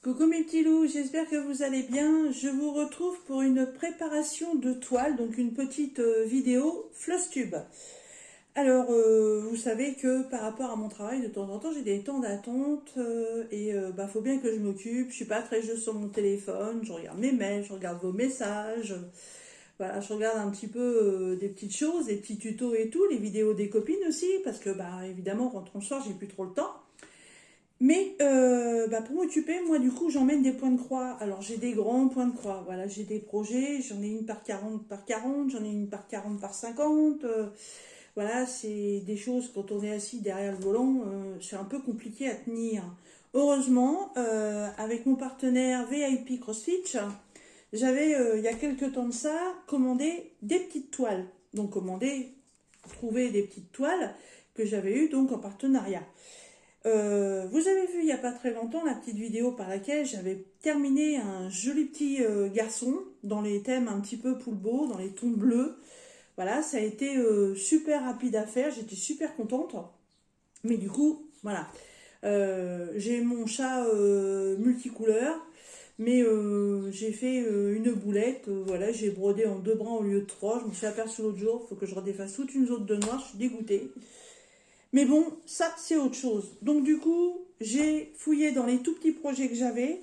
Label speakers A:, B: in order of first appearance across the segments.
A: Coucou mes petits loups, j'espère que vous allez bien. Je vous retrouve pour une préparation de toile, donc une petite vidéo Flosstube. Alors, vous savez que par rapport à mon travail, de temps en temps, j'ai des temps d'attente et faut bien que je m'occupe. Je suis pas très jeu sur mon téléphone, je regarde mes mails, je regarde vos messages. Voilà, je regarde un petit peu des petites choses, des petits tutos et tout, les vidéos des copines aussi, parce que évidemment, rentrant le soir, j'ai plus trop le temps. Mais pour m'occuper, moi du coup j'emmène des points de croix. Alors j'ai des grands points de croix, voilà, j'ai des projets, j'en ai une par 40 par 40, j'en ai une par 40 par 50. Voilà, c'est des choses quand on est assis derrière le volant, c'est un peu compliqué à tenir. Heureusement, avec mon partenaire VIP CrossFit, j'avais il y a quelques temps de ça commandé des petites toiles. Donc trouvé des petites toiles que j'avais eues donc en partenariat. Vous avez vu il n'y a pas très longtemps la petite vidéo par laquelle j'avais terminé un joli petit garçon dans les thèmes un petit peu poulbeau, dans les tons bleus. Voilà, ça a été super rapide à faire, j'étais super contente. Mais du coup, voilà, j'ai mon chat multicouleur, mais j'ai fait une boulette, voilà, j'ai brodé en 2 brins au lieu de 3. Je me suis aperçue l'autre jour, il faut que je redéfasse toute une zone de noir, je suis dégoûtée. Mais bon, ça c'est autre chose. Donc du coup, j'ai fouillé dans les tout petits projets que j'avais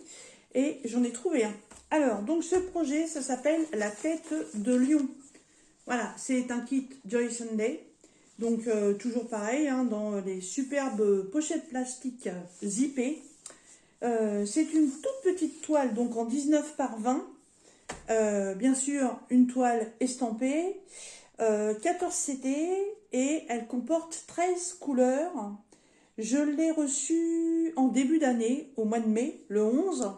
A: et j'en ai trouvé un. Alors, donc ce projet, ça s'appelle la tête de lion. Voilà, c'est un kit Joy Sunday. Donc toujours pareil, hein, dans les superbes pochettes plastiques zippées. C'est une toute petite toile, donc en 19 par 20. Bien sûr, une toile estampée. 14 CD et elle comporte 13 couleurs. Je l'ai reçue en début d'année, au mois de mai, le 11.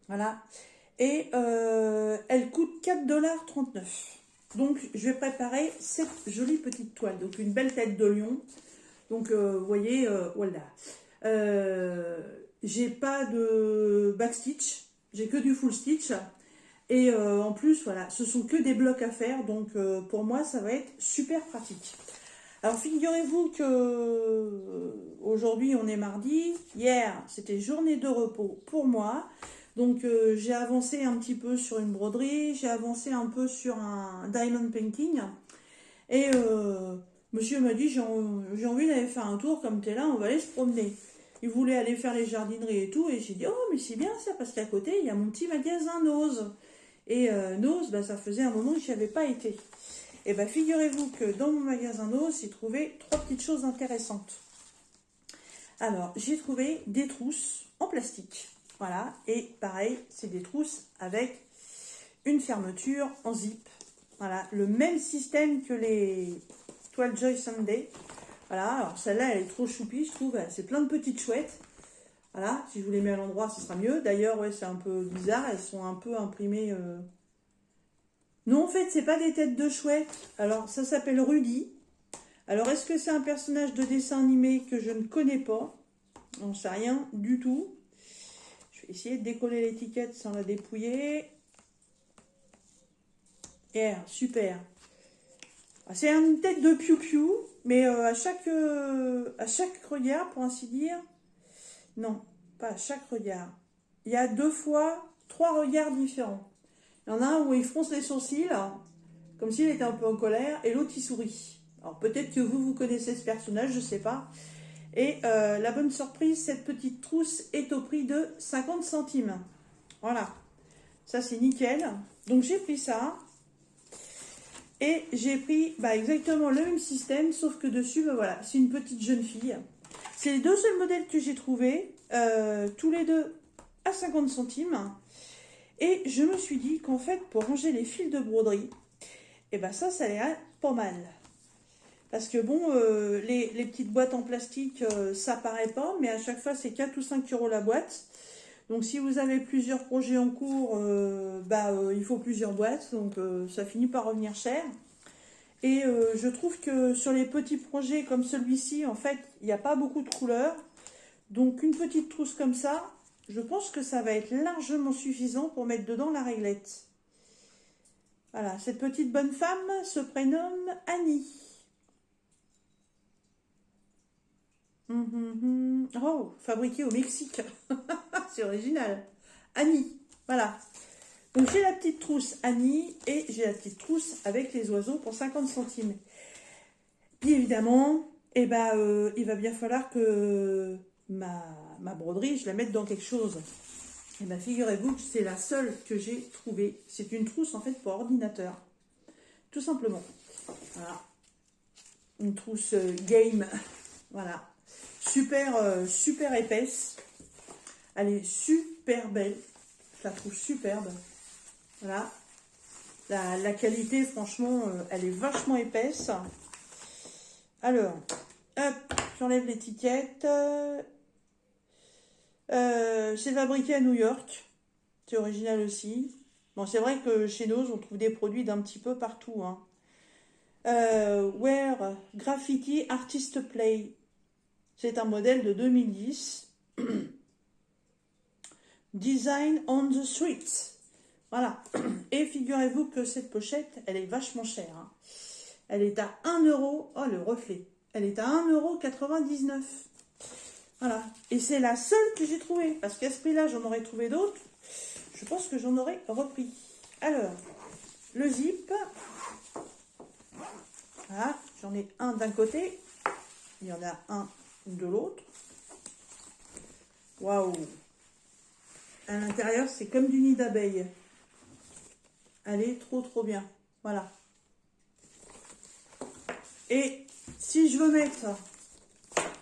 A: Voilà. Et elle coûte 4,39 $. Donc je vais préparer cette jolie petite toile. Donc une belle tête de lion. Donc vous voyez, voilà. J'ai pas de backstitch, j'ai que du full stitch. Et en plus, voilà, ce sont que des blocs à faire, donc pour moi, ça va être super pratique. Alors, figurez-vous que aujourd'hui, on est mardi. Hier, c'était journée de repos pour moi. Donc, j'ai avancé un petit peu sur une broderie, j'ai avancé un peu sur un diamond painting. Et monsieur m'a dit, j'ai envie d'aller faire un tour, comme t'es là, on va aller se promener. Il voulait aller faire les jardineries et tout, et j'ai dit, oh, mais c'est bien ça, parce qu'à côté, il y a mon petit magasin Nose. Et Nose, ça faisait un moment que je n'y avais pas été. Et figurez-vous que dans mon magasin Nose, j'ai trouvé 3 petites choses intéressantes. Alors, j'ai trouvé des trousses en plastique. Voilà, et pareil, c'est des trousses avec une fermeture en zip. Voilà, le même système que les toiles Joy Sunday. Voilà, alors celle-là, elle est trop choupie, je trouve. C'est plein de petites chouettes. Voilà, si je vous les mets à l'endroit, ce sera mieux. D'ailleurs, ouais, c'est un peu bizarre, elles sont un peu imprimées. Non, en fait, c'est pas des têtes de chouettes. Alors, ça s'appelle Rudy. Alors, est-ce que c'est un personnage de dessin animé que je ne connais pas? On ne sait rien du tout. Je vais essayer de décoller l'étiquette sans la dépouiller. Yeah, super. C'est une tête de piou-piou, mais à chaque regard, pour ainsi dire. Non, pas à chaque regard. Il y a 3 regards différents. Il y en a un où il fronce les sourcils, comme s'il était un peu en colère, et l'autre il sourit. Alors peut-être que vous connaissez ce personnage, je ne sais pas. Et la bonne surprise, cette petite trousse est au prix de 50 centimes. Voilà, ça c'est nickel. Donc j'ai pris ça. Et j'ai pris exactement le même système, sauf que dessus, voilà, c'est une petite jeune fille. C'est les 2 seuls modèles que j'ai trouvés, tous les deux à 50 centimes. Et je me suis dit qu'en fait, pour ranger les fils de broderie, ça allait être pas mal. Parce que bon, les petites boîtes en plastique, ça paraît pas, mais à chaque fois, c'est 4 ou 5 € la boîte. Donc si vous avez plusieurs projets en cours, il faut plusieurs boîtes, donc ça finit par revenir cher. Et je trouve que sur les petits projets comme celui-ci, en fait, il n'y a pas beaucoup de couleurs. Donc une petite trousse comme ça, je pense que ça va être largement suffisant pour mettre dedans la réglette. Voilà, cette petite bonne femme se prénomme Annie. Oh, fabriquée au Mexique. c'est original. Annie, voilà. Donc j'ai la petite trousse Annie et j'ai la petite trousse avec les oiseaux pour 50 centimes. Puis évidemment, eh ben, il va bien falloir que ma broderie, je la mette dans quelque chose. Et bien figurez-vous que c'est la seule que j'ai trouvée. C'est une trousse en fait pour ordinateur. Tout simplement. Voilà. Une trousse game. Voilà. Super, super épaisse. Elle est super belle. Je la trouve superbe. Voilà. La qualité, franchement, elle est vachement épaisse. Alors, hop, j'enlève l'étiquette. C'est fabriqué à New York. C'est original aussi. Bon, c'est vrai que chez nous, on trouve des produits d'un petit peu partout. Hein. Where Graffiti Artist Play. C'est un modèle de 2010. Design on the streets. Voilà. Et figurez-vous que cette pochette, elle est vachement chère. Hein. Elle est à 1 euro. Oh, le reflet. Elle est à 1,99 €. Voilà. Et c'est la seule que j'ai trouvée. Parce qu'à ce prix-là, j'en aurais trouvé d'autres. Je pense que j'en aurais repris. Alors, le zip. Voilà. J'en ai un d'un côté. Il y en a un de l'autre. Waouh. À l'intérieur, c'est comme du nid d'abeille. Elle est trop bien. Voilà. Et si je veux mettre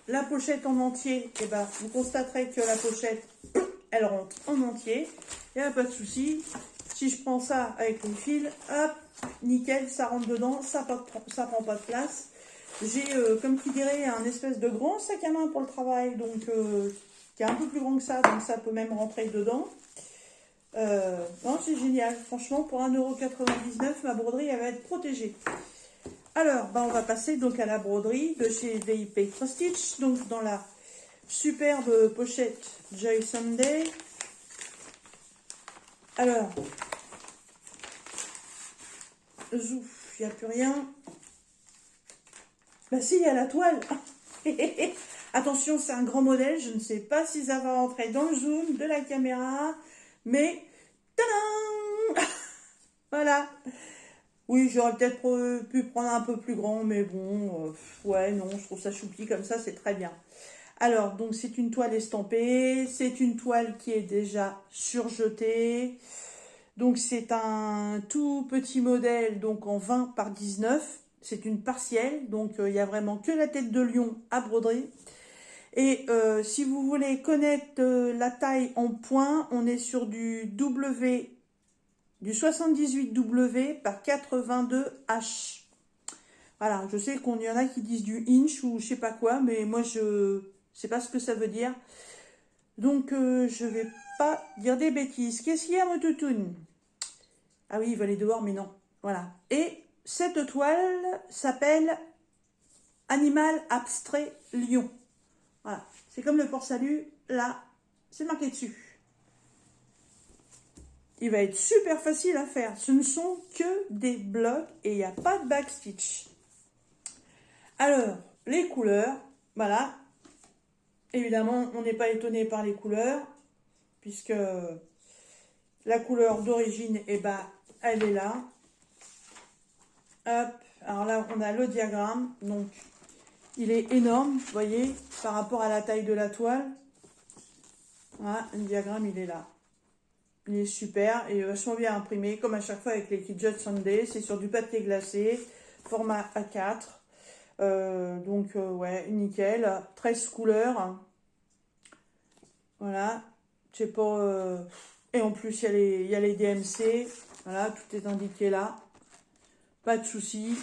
A: la pochette en entier, eh ben, vous constaterez que la pochette, elle rentre en entier. Il n'y a pas de souci. Si je prends ça avec les fils, hop, nickel, ça rentre dedans, ça prend pas de place. J'ai, comme qui dirait, un espèce de grand sac à main pour le travail, donc qui est un peu plus grand que ça, donc ça peut même rentrer dedans. Non, c'est génial. Franchement, pour 1,99 €, ma broderie, elle va être protégée. Alors, on va passer donc à la broderie de chez VIP Stitch, donc dans la superbe pochette Joy Sunday. Alors, zouf, il n'y a plus rien. Bah si, il y a la toile. Attention, c'est un grand modèle. Je ne sais pas si ça va rentrer dans le zoom de la caméra, mais tadam. Voilà. Oui, j'aurais peut-être pu prendre un peu plus grand, mais bon, ouais, non, je trouve ça choupi comme ça, c'est très bien. Alors, donc c'est une toile estampée, c'est une toile qui est déjà surjetée. Donc c'est un tout petit modèle, donc en 20 par 19. C'est une partielle, donc il n'y a vraiment que la tête de lion à broder. Et si vous voulez connaître la taille en points, on est sur du 78W par 82H. Voilà, je sais qu'il y en a qui disent du inch ou je sais pas quoi, mais moi je sais pas ce que ça veut dire. Donc je vais pas dire des bêtises. Qu'est-ce qu'il y a, mon toutoune? Ah oui, il va aller dehors, mais non. Voilà. Et cette toile s'appelle Animal Abstrait Lion. Voilà. C'est comme le port-salut, là, c'est marqué dessus. Il va être super facile à faire. Ce ne sont que des blocs et il n'y a pas de backstitch. Alors, les couleurs, voilà. Évidemment, on n'est pas étonné par les couleurs, puisque la couleur d'origine, eh ben, elle est là. Hop, alors là, on a le diagramme. Donc, il est énorme, vous voyez, par rapport à la taille de la toile. Voilà, le diagramme, il est là. Il est super et vachement bien imprimé, comme à chaque fois avec les kits Joy Sunday. C'est sur du papier glacé, format A4. Ouais, nickel. 13 couleurs. Voilà. Je sais pas. Et en plus, il y a les DMC. Voilà, tout est indiqué là. Pas de souci.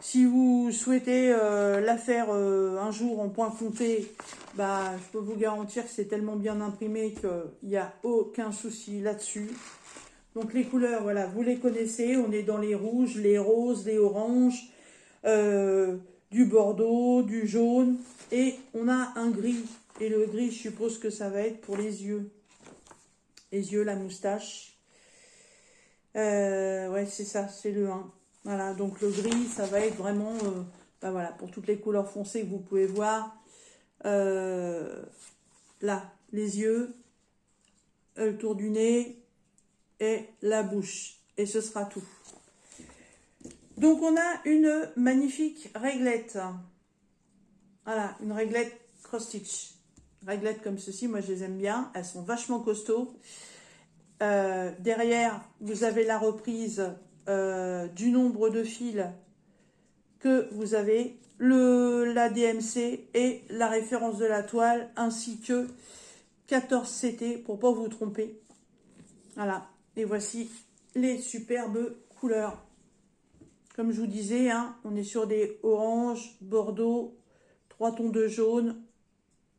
A: Si vous souhaitez la faire un jour en point compté, bah, je peux vous garantir que c'est tellement bien imprimé qu'il n'y a aucun souci là-dessus. Donc les couleurs, voilà, vous les connaissez. On est dans les rouges, les roses, les oranges, du bordeaux, du jaune. Et on a un gris. Et le gris, je suppose que ça va être pour les yeux. Les yeux, la moustache. Ouais, c'est ça, c'est le 1. Voilà, donc le gris, ça va être vraiment, voilà, pour toutes les couleurs foncées que vous pouvez voir. Là, les yeux, le tour du nez et la bouche. Et ce sera tout. Donc on a une magnifique réglette. Voilà, une réglette cross-stitch. Réglettes comme ceci, moi je les aime bien. Elles sont vachement costauds. Derrière, vous avez la reprise du nombre de fils que vous avez, la DMC et la référence de la toile, ainsi que 14 CT pour pas vous tromper. Voilà, et voici les superbes couleurs. Comme je vous disais, hein, on est sur des oranges, bordeaux, 3 tons de jaune,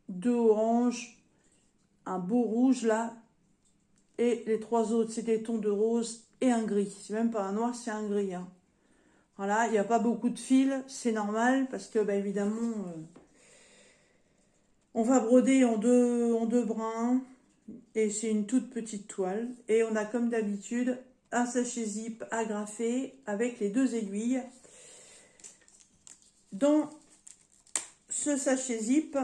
A: 2 oranges, un beau rouge là, et les 3 autres c'est des tons de rose et un gris. C'est même pas un noir, c'est un gris. Hein. Voilà, il n'y a pas beaucoup de fils, c'est normal parce que bah, évidemment on va broder en deux brins et c'est une toute petite toile. Et on a comme d'habitude un sachet zip agrafé avec les 2 aiguilles. Dans ce sachet zip,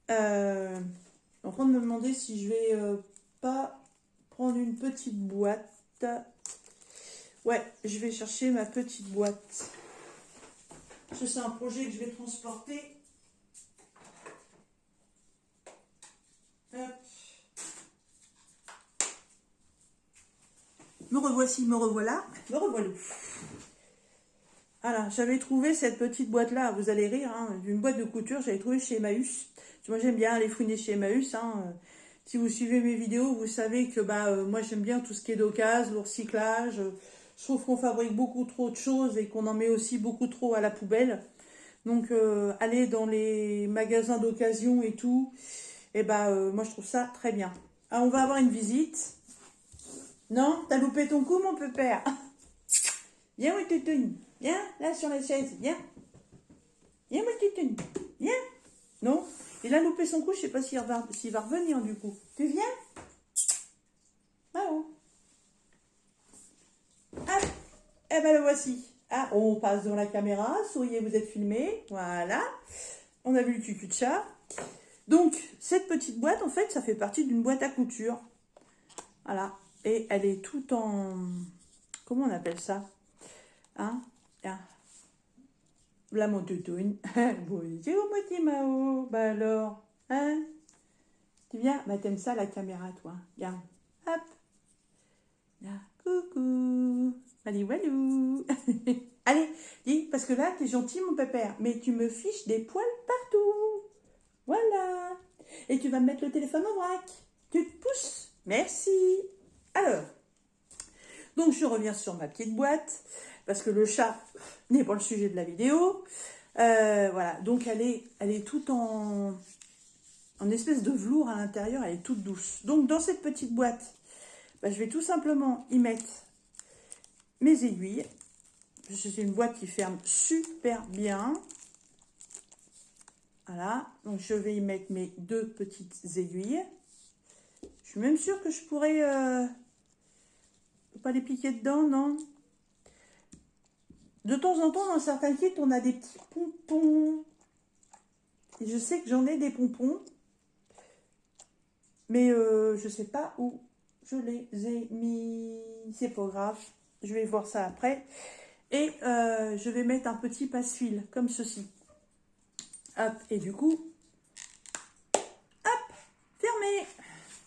A: en train de me demander si je vais pas prendre une petite boîte. Ouais, je vais chercher ma petite boîte. Parce que c'est un projet que je vais transporter. Hop. Me revoici, me revoilà. Me revoilà. Voilà, j'avais trouvé cette petite boîte-là, vous allez rire, hein, d'une boîte de couture, j'avais trouvé chez Emmaüs. Moi j'aime bien aller fouiner chez Emmaüs. Hein. Si vous suivez mes vidéos, vous savez que moi j'aime bien tout ce qui est d'occasion, le recyclage. Je trouve qu'on fabrique beaucoup trop de choses et qu'on en met aussi beaucoup trop à la poubelle. Donc aller dans les magasins d'occasion et tout, et moi je trouve ça très bien. Ah, on va avoir une visite. Non, t'as loupé ton coup mon pépère. Viens mon toutoune. Viens là sur la chaise. Viens. Viens mon toutoune. Viens. Non, il a loupé son coup, je sais pas s'il va revenir du coup. Tu viens? Ah oh. Ah, eh ben le voici. Ah, on passe devant la caméra, souriez, vous êtes filmé. Voilà. On a vu le cul de chat. Donc, cette petite boîte, en fait, ça fait partie d'une boîte à couture. Voilà. Et elle est toute en... Comment on appelle ça? Hein? Ah. Là, mon toutoune. Bonjour, mon petit Mao. Bah alors, hein? Tu viens? Bah, t'aimes ça, la caméra, toi. Viens. Hop. Là. Coucou. Allez, walou. Allez, dis, parce que là, t'es gentil, mon pépère, mais tu me fiches des poils partout. Voilà. Et tu vas me mettre le téléphone en vrac. Tu te pousses. Merci. Alors, donc je reviens sur ma petite boîte, parce que le chat n'est pas le sujet de la vidéo. Voilà, donc elle est toute en espèce de velours à l'intérieur, elle est toute douce. Donc dans cette petite boîte, je vais tout simplement y mettre mes aiguilles. C'est une boîte qui ferme super bien. Voilà, donc je vais y mettre mes 2 petites aiguilles. Je suis même sûre que je pourrais pas les piquer dedans, non? De temps en temps, dans certains kits, on a des petits pompons. Et je sais que j'en ai des pompons. Mais je sais pas où je les ai mis. C'est pas grave. Je vais voir ça après. Et je vais mettre un petit passe-fil, comme ceci. Hop, et du coup, hop, fermé.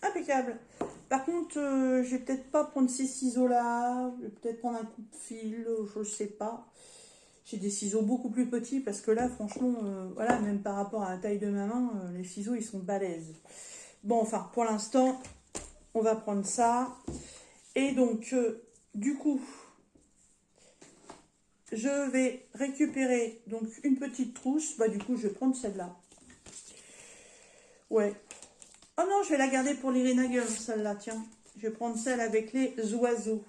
A: Impeccable. Par contre, je vais peut-être pas prendre ces ciseaux-là. Je vais peut-être prendre un coup de fil, je sais pas. J'ai des ciseaux beaucoup plus petits parce que là, franchement, voilà, même par rapport à la taille de ma main, les ciseaux, ils sont balèzes. Bon, enfin, pour l'instant, on va prendre ça. Et donc, du coup, je vais récupérer donc une petite trousse. Du coup, je vais prendre celle-là. Ouais. Oh non, je vais la garder pour l'Irina Girl, celle-là, tiens. Je vais prendre celle avec les oiseaux.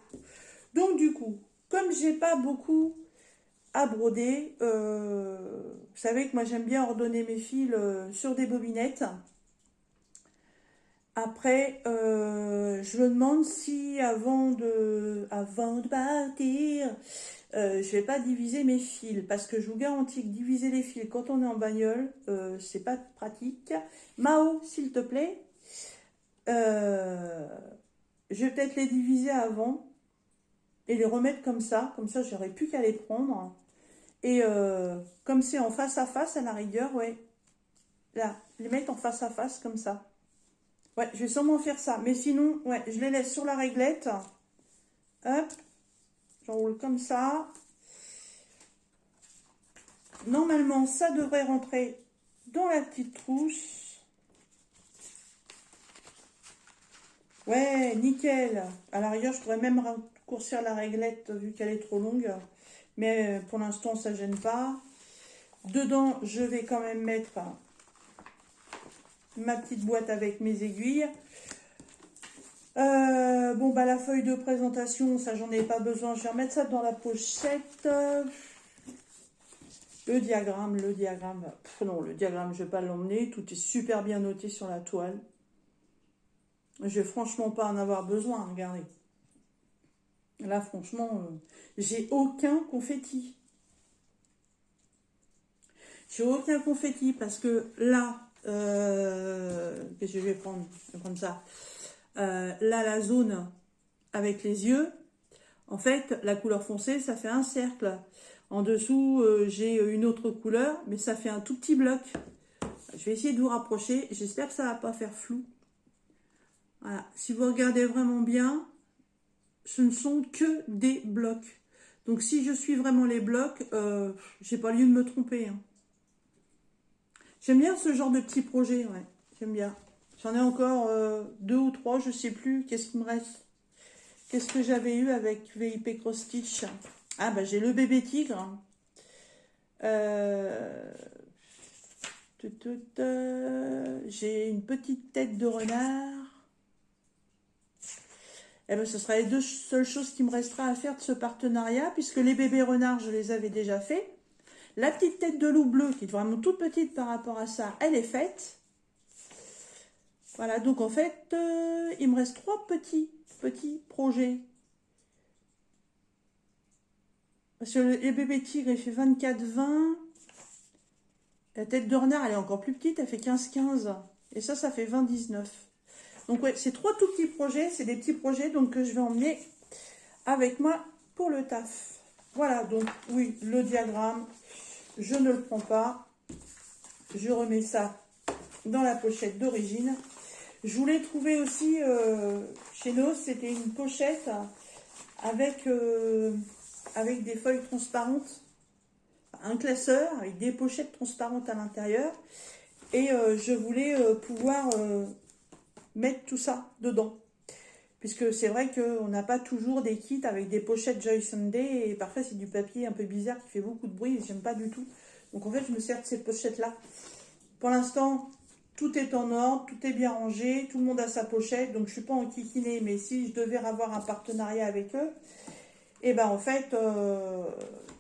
A: Donc, du coup, comme j'ai pas beaucoup à broder, vous savez que moi, j'aime bien ordonner mes fils sur des bobinettes. Après, je me demande si avant de partir, je vais pas diviser mes fils. Parce que je vous garantis que diviser les fils quand on est en bagnole, c'est pas pratique. Mao, s'il te plaît. Euh, je vais peut-être les diviser avant et les remettre comme ça j'aurai plus qu'à les prendre. Et comme c'est en face à face, à la rigueur, ouais, là, les mettre en face à face comme ça. Ouais, je vais sûrement faire ça. Mais sinon, ouais, je les laisse sur la réglette. Hop, j'enroule comme ça. Normalement, ça devrait rentrer dans la petite trousse. Ouais, nickel. À la rigueur, je pourrais même raccourcir la réglette vu qu'elle est trop longue. Mais pour l'instant, ça gêne pas. Dedans, je vais quand même mettre ma petite boîte avec mes aiguilles. Bon, bah la feuille de présentation, ça, j'en ai pas besoin. Je vais remettre ça dans la pochette. Le diagramme. Pff, non, le diagramme, je vais pas l'emmener. Tout est super bien noté sur la toile. Je vais franchement pas en avoir besoin, regardez. Là, franchement, j'ai aucun confetti. J'ai aucun confetti parce que là, qu'est-ce que je vais prendre? Je vais prendre ça. Là, la zone avec les yeux, en fait, la couleur foncée, ça fait un cercle. En dessous, j'ai une autre couleur, mais ça fait un tout petit bloc. Je vais essayer de vous rapprocher. J'espère que ça va pas faire flou. Voilà. Si vous regardez vraiment bien, ce ne sont que des blocs. Donc, si je suis vraiment les blocs, j'ai pas lieu de me tromper. Hein. J'aime bien ce genre de petits projets, ouais. J'aime bien. J'en ai encore 2 ou 3, je sais plus. Qu'est-ce qu'il me reste? Qu'est-ce que j'avais eu avec VIP Cross Stitch? Ah, bah j'ai le bébé tigre. J'ai une petite tête de renard. Eh ben, ce sera les 2 seules choses qui me restera à faire de ce partenariat, puisque les bébés renards, je les avais déjà fait. La petite tête de loup bleu, qui est vraiment toute petite par rapport à ça, elle est faite. Voilà, donc en fait, il me reste 3 petits projets. Parce que les bébés tigres, il fait 24-20. La tête de renard, elle est encore plus petite, elle fait 15-15. Et ça fait 20-19. Donc ouais, c'est 3 tout petits projets, c'est des petits projets donc que je vais emmener avec moi pour le taf. Voilà, donc oui, le diagramme, je ne le prends pas. Je remets ça dans la pochette d'origine. Je voulais trouver aussi chez Nos, c'était une pochette avec, avec des feuilles transparentes, un classeur avec des pochettes transparentes à l'intérieur. Et je voulais pouvoir mettre tout ça dedans. Puisque c'est vrai qu'on n'a pas toujours des kits avec des pochettes Joy Sunday. Et parfois, c'est du papier un peu bizarre qui fait beaucoup de bruit et j'aime pas du tout. Donc en fait, je me sers de cette pochette-là. Pour l'instant, tout est en ordre, tout est bien rangé, tout le monde a sa pochette, donc je suis pas en kikiné, mais si je devais avoir un partenariat avec eux, et ben en fait,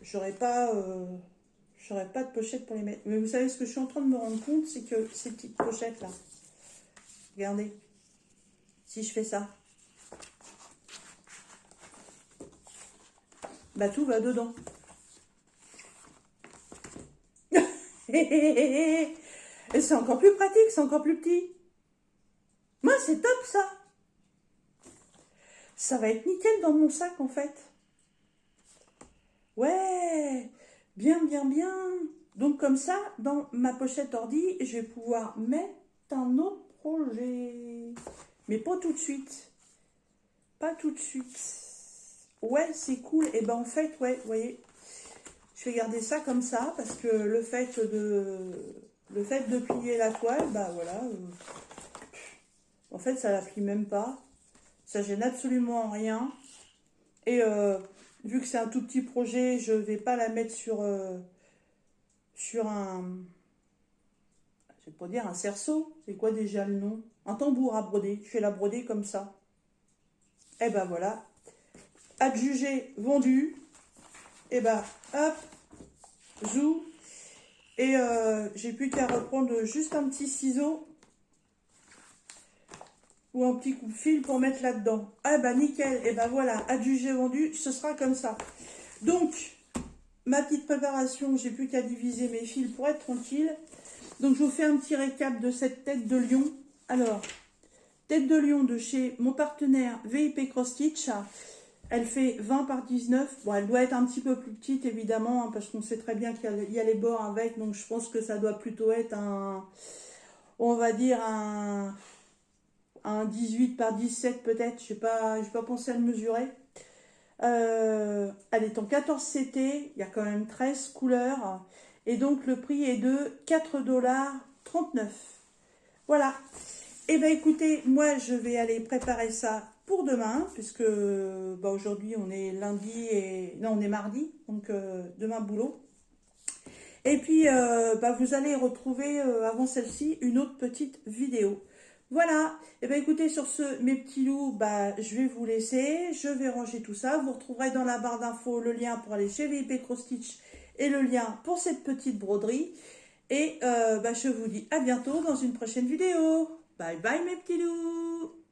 A: j'aurais pas de pochette pour les mettre. Mais vous savez ce que je suis en train de me rendre compte, c'est que ces petites pochettes là, regardez, si je fais ça, bah tout va dedans. Et c'est encore plus pratique, c'est encore plus petit. Moi, c'est top ça. Ça va être nickel dans mon sac en fait. Ouais, bien, bien, bien. Donc comme ça, dans ma pochette ordi, je vais pouvoir mettre un autre projet. Mais pas tout de suite. Pas tout de suite. Ouais, c'est cool. Et ben en fait, ouais, vous voyez, je vais garder ça comme ça parce que le fait de plier la toile, bah voilà. En fait, ça la plie même pas. Ça gêne absolument rien. Et vu que c'est un tout petit projet, je vais pas la mettre sur un, je vais pas dire un cerceau. C'est quoi déjà le nom? Un tambour à broder. Je vais la broder comme ça. Et ben voilà. Adjugé, vendu. Et ben hop, zou. Et j'ai plus qu'à reprendre juste un petit ciseau ou un petit coupe-fil pour mettre là-dedans. Ah bah nickel, et bah voilà, adjugé vendu, ce sera comme ça. Donc, ma petite préparation, j'ai plus qu'à diviser mes fils pour être tranquille. Donc je vous fais un petit récap de cette tête de lion. Alors, tête de lion de chez mon partenaire VIP Cross Stitch. Elle fait 20 par 19. Bon, elle doit être un petit peu plus petite, évidemment, hein, parce qu'on sait très bien qu'il y a les bords avec. Donc, je pense que ça doit plutôt être on va dire un 18 par 17 peut-être. Je n'ai pas pensé à le mesurer. Elle est en 14 CT. Il y a quand même 13 couleurs. Et donc, le prix est de 4,39 $. Voilà. Et bien, écoutez, moi, je vais aller préparer ça pour demain, puisque bah, aujourd'hui, on est lundi et... Non, on est mardi, donc demain, boulot. Et puis, bah, vous allez retrouver, avant celle-ci, une autre petite vidéo. Voilà. Et bien, écoutez, sur ce, mes petits loups, bah, je vais vous laisser. Je vais ranger tout ça. Vous retrouverez dans la barre d'infos le lien pour aller chez VIP Cross Stitch et le lien pour cette petite broderie. Et bah, je vous dis à bientôt dans une prochaine vidéo. Bye bye mes petits loups.